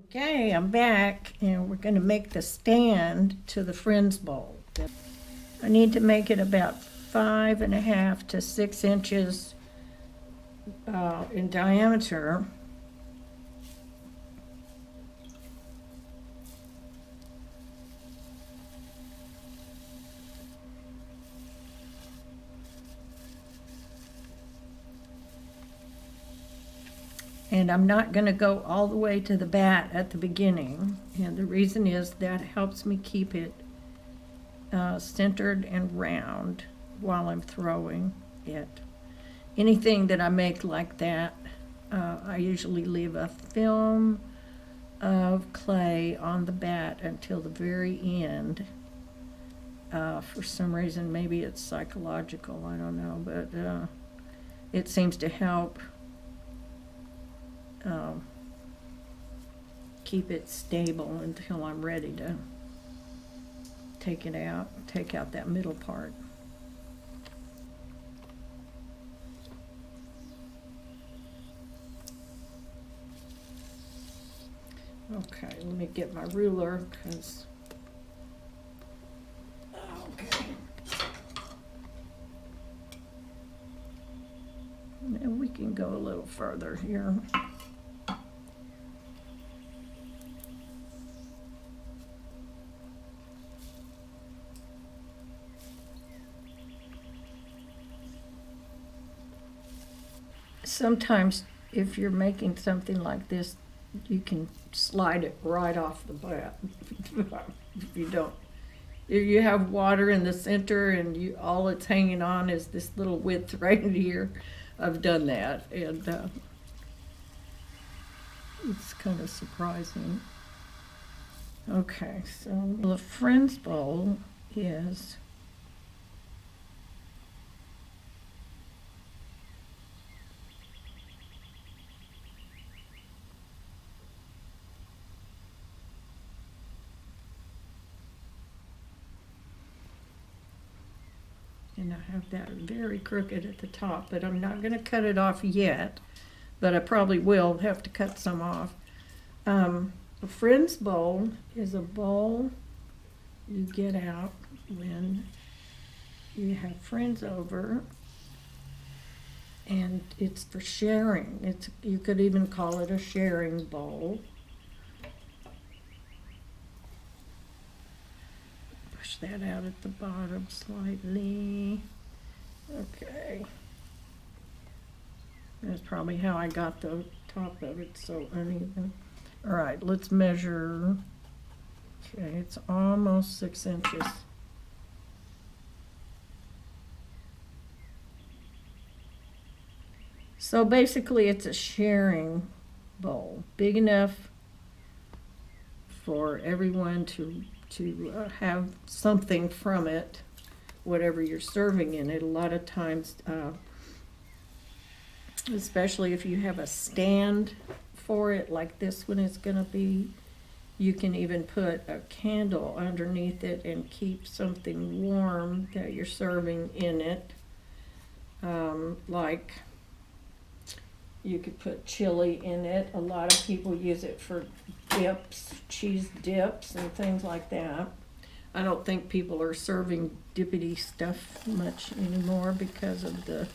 Okay, I'm back and we're going to make the stand to the Friends bowl. I need to make it about 5.5 to 6 inches in diameter. And I'm not going to go all the way to the bat at the beginning. And the reason is that helps me keep it centered and round while I'm throwing it. Anything that I make like that, I usually leave a film of clay on the bat until the very end. For some reason, maybe it's psychological, I don't know, but it seems to help keep it stable until I'm ready to take it out, take out that middle part. Okay, let me get my ruler, because, okay. Now we can go a little further here. Sometimes if you're making something like this, you can slide it right off the bat. If you don't, if you have water in the center and you all it's hanging on is this little width right here, I've done that, and it's kind of surprising. Okay, so the Friends bowl is and I have that very crooked at the top, but I'm not going to cut it off yet, but I probably will have to cut some off. A Friends bowl is a bowl you get out when you have friends over, and it's for sharing. You could even call it a sharing bowl. Push that out at the bottom slightly. Okay. That's probably how I got the top of it so uneven. All right, let's measure. Okay, it's almost 6 inches. So basically it's a sharing bowl, big enough for everyone to have something from it, whatever you're serving in it. A lot of times, especially if you have a stand for it, like this one is going to be, you can even put a candle underneath it and keep something warm that you're serving in it. Like you could put chili in it. A lot of people use it for dips, cheese dips and things like that. I don't think people are serving dippity stuff much anymore because of the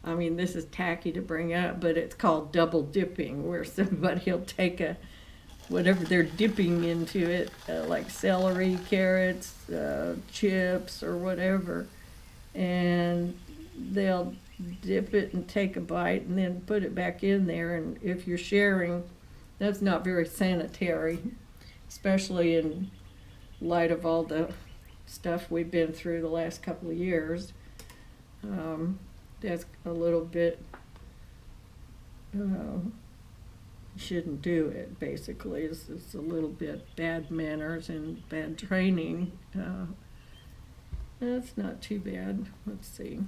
I mean, this is tacky to bring up, but it's called double dipping, where somebody'll take whatever they're dipping into it, like celery, carrots, chips, or whatever, and they'll dip it and take a bite and then put it back in there. And if you're sharing, that's not very sanitary, especially in light of all the stuff we've been through the last couple of years. That's a little bit, shouldn't do it, basically. It's a little bit bad manners and bad training. That's not too bad. Let's see.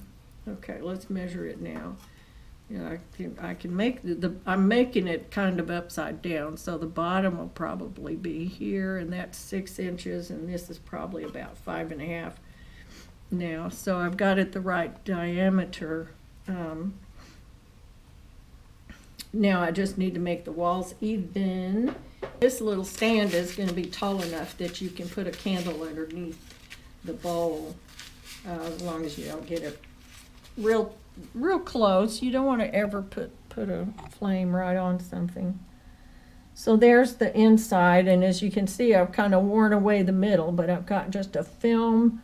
Okay, let's measure it now. Yeah, I can make I'm making it kind of upside down, so the bottom will probably be here, and that's 6 inches, and this is probably about 5.5 now. So I've got it the right diameter. Now I just need to make the walls even. This little stand is going to be tall enough that you can put a candle underneath the bowl, as long as you don't get it real close. You don't want to ever put a flame right on something. So there's the inside, and as you can see, I've kind of worn away the middle, but I've got just a film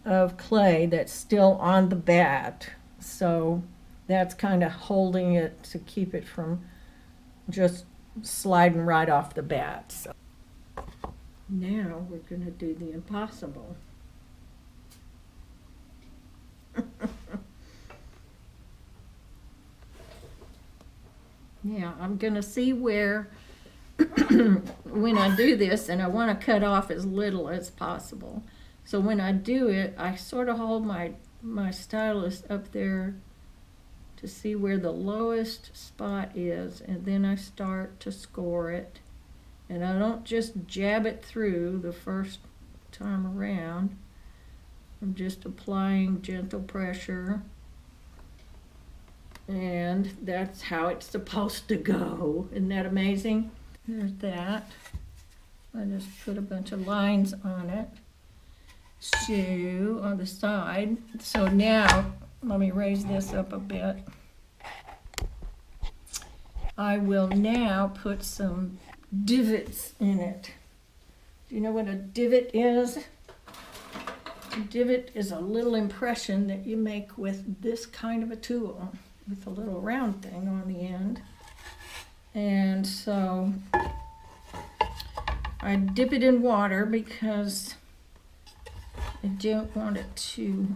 of clay that's still on the bat. So that's kind of holding it to keep it from just sliding right off the bat. So now we're going to do the impossible. Now I'm going to see where when I do this, and I want to cut off as little as possible. So when I do it, I sort of hold my stylus up there to see where the lowest spot is, and then I start to score it. And I don't just jab it through the first time around. I'm just applying gentle pressure, and that's how it's supposed to go. Isn't that amazing? There's that. I just put a bunch of lines on it. So on the side. So now, let me raise this up a bit. I will now put some divots in it. Do you know what a divot is? A divot is a little impression that you make with this kind of a tool, with a little round thing on the end. And so I dip it in water because I don't want it to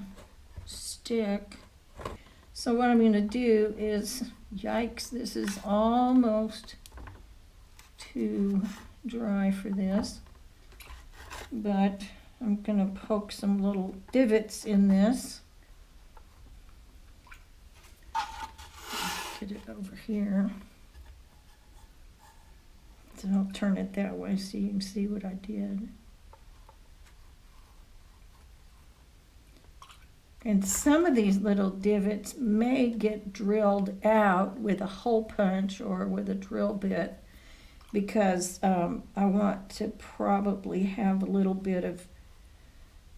stick. So what I'm going to do is, yikes, this is almost too dry for this, but I'm going to poke some little divots in this. Get it over here. So I'll turn it that way so you can see what I did. And some of these little divots may get drilled out with a hole punch or with a drill bit, because I want to probably have a little bit of,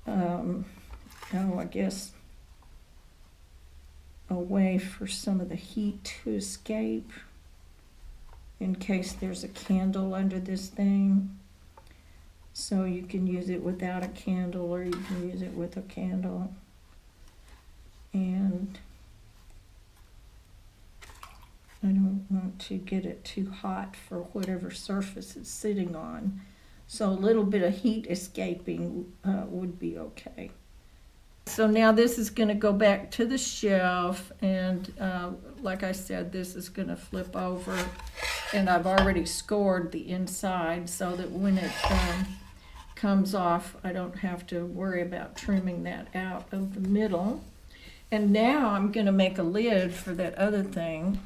I guess, a way for some of the heat to escape in case there's a candle under this thing. So you can use it without a candle, or you can use it with a candle. And I don't want to get it too hot for whatever surface it's sitting on. So a little bit of heat escaping would be okay. So now this is going to go back to the shelf, and like I said, this is going to flip over, and I've already scored the inside so that when it comes off, I don't have to worry about trimming that out of the middle. And now I'm going to make a lid for that other thing.